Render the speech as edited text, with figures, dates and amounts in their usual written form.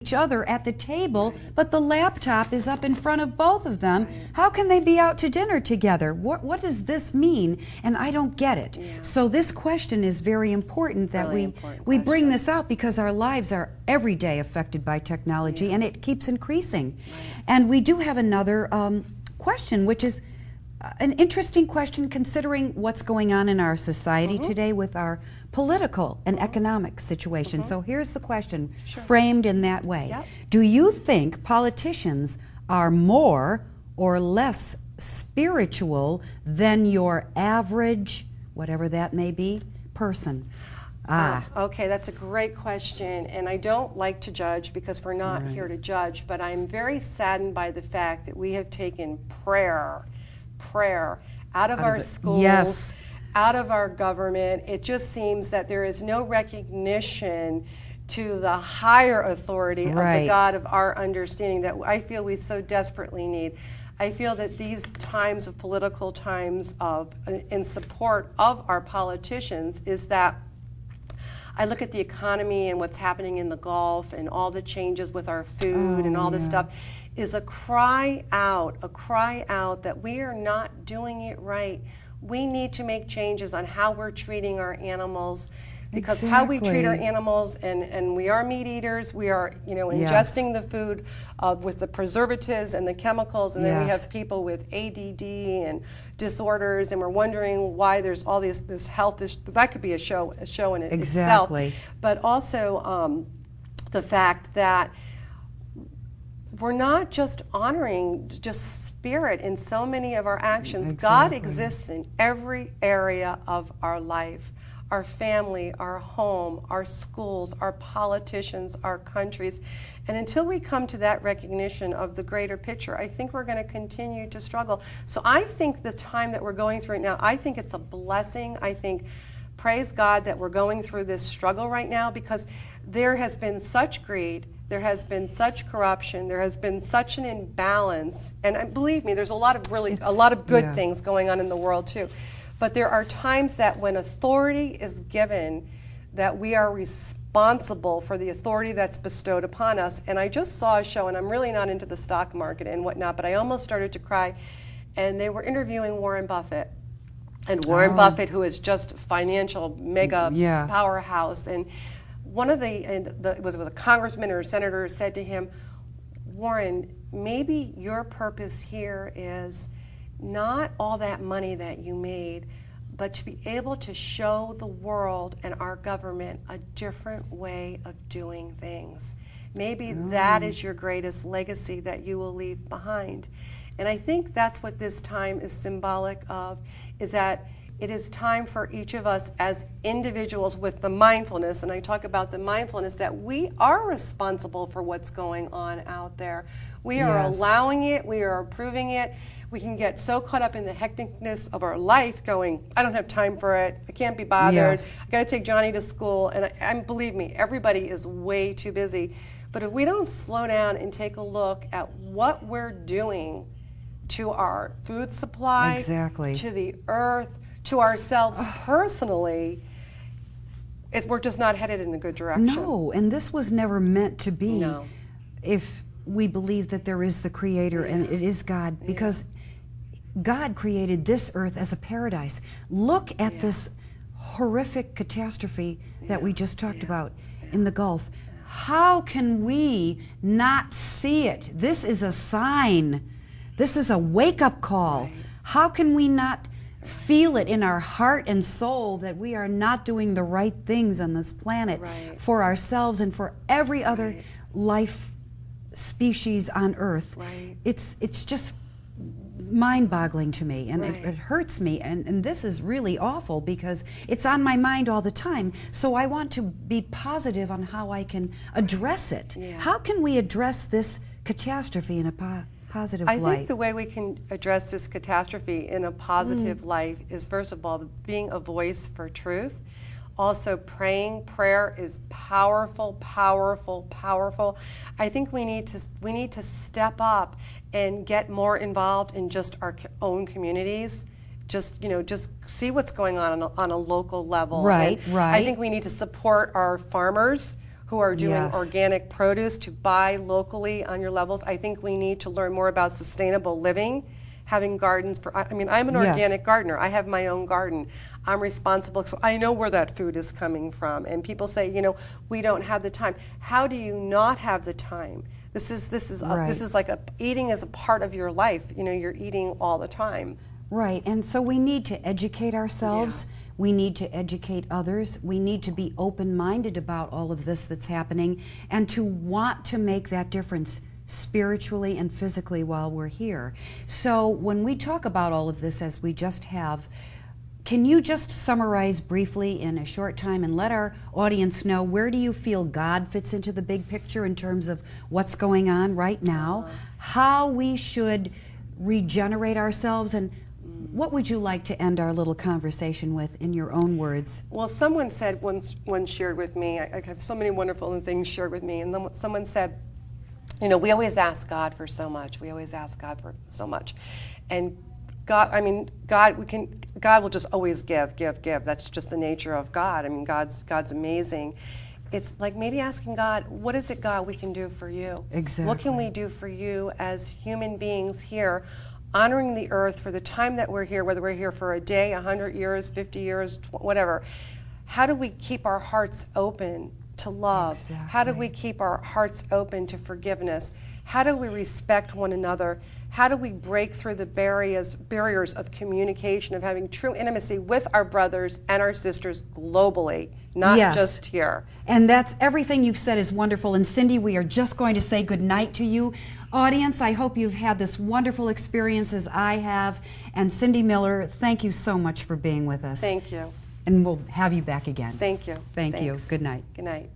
each other at the table, but the laptop is up in front of both of them. How can they be out to dinner together? What does this mean? And I don't get it. So this question is very important that we bring this out, because our lives are every day affected by technology, and it keeps increasing. And we do have another question, which is an interesting question considering what's going on in our society today with our political and economic situation. So here's the question, framed in that way. Do you think politicians are more or less spiritual than your average, whatever that may be, person? Okay, that's a great question, and I don't like to judge because we're not here to judge, but I'm very saddened by the fact that we have taken prayer out of our schools, out of our government. It just seems that there is no recognition to the higher authority of the God of our understanding that I feel we so desperately need. I feel that these times of political times in support of our politicians is that I look at the economy and what's happening in the Gulf and all the changes with our food and all this stuff is a cry out that we are not doing it right. We need to make changes on how we're treating our animals, because how we treat our animals, and we are meat eaters, we are ingesting the food with the preservatives and the chemicals, and then we have people with ADD and disorders, and we're wondering why there's all this health issue. That could be a show in itself. But also the fact that we're not just honoring just spirit in so many of our actions. God exists in every area of our life. Our family, our home, our schools, our politicians, our countries. And until we come to that recognition of the greater picture, I think we're going to continue to struggle. So I think the time that we're going through right now, I think it's a blessing. I think, praise God that we're going through this struggle right now, because there has been such greed, there has been such corruption, there has been such an imbalance. And believe me, there's a lot of good things going on in the world too. But there are times that when authority is given, that we are responsible for the authority that's bestowed upon us. And I just saw a show, and I'm really not into the stock market and whatnot, but I almost started to cry. And they were interviewing Warren Buffett. And Warren Buffett, who is just a financial mega powerhouse. And one of it was a congressman or a senator said to him, Warren, maybe your purpose here is not all that money that you made, but to be able to show the world and our government a different way of doing things. Maybe that is your greatest legacy that you will leave behind. And I think that's what this time is symbolic of, is that it is time for each of us as individuals with the mindfulness, and I talk about the mindfulness, that we are responsible for what's going on out there. We are allowing it, we are approving it. We can get so caught up in the hecticness of our life going, I don't have time for it, I can't be bothered, I gotta take Johnny to school, and believe me, everybody is way too busy. But if we don't slow down and take a look at what we're doing to our food supply, to the earth, to ourselves personally, we're just not headed in a good direction. No, and this was never meant to be if we believe that there is the Creator and it is God, because God created this earth as a paradise. Look at this horrific catastrophe that we just talked about in the Gulf. How can we not see it? This is a sign. This is a wake-up call. How can we not feel it in our heart and soul that we are not doing the right things on this planet for ourselves and for every other life species on Earth? It's just mind-boggling to me, and it hurts me, and this is really awful because it's on my mind all the time. So I want to be positive on how I can address it. How can we address this catastrophe in a positive light? I think the way we can address this catastrophe in a positive light is, first of all, being a voice for truth. Also, praying. Prayer is powerful, powerful, powerful. I think we need to step up and get more involved in just our own communities. Just see what's going on a local level. I think we need to support our farmers who are doing Yes. organic produce to buy locally on your levels. I think we need to learn more about sustainable living, having gardens for, I mean, I'm an Yes. organic gardener. I have my own garden. I'm responsible, so I know where that food is coming from. And people say, you know, we don't have the time. How do you not have the time? This is like eating is a part of your life. You know, you're eating all the time. Right, and so we need to educate ourselves. Yeah. We need to educate others. We need to be open-minded about all of this that's happening and to want to make that difference spiritually and physically while we're here. So when we talk about all of this as we just have, can you just summarize briefly in a short time and let our audience know, where do you feel God fits into the big picture in terms of what's going on right now, how we should regenerate ourselves, and what would you like to end our little conversation with in your own words? Well, someone said one shared with me, I have so many wonderful things shared with me, and then someone said, you know, we always ask God for so much. We always ask God for so much. And God, I mean, God will just always give. That's just the nature of God. I mean, God's amazing. It's like maybe asking God, what is it, God, we can do for you? Exactly. What can we do for you as human beings here, honoring the earth for the time that we're here, whether we're here for a day, 100 years, 50 years, whatever. How do we keep our hearts open to love? Exactly. How do we keep our hearts open to forgiveness? How do we respect one another? How do we break through the barriers of communication, of having true intimacy with our brothers and our sisters globally, not Yes. just here? And that's everything you've said is wonderful. And Cindy, we are just going to say good night to you. Audience, I hope you've had this wonderful experience as I have. And Cindy Miller, thank you so much for being with us. Thank you. And we'll have you back again. Thank you. Thank you. Thanks. Good night. Good night.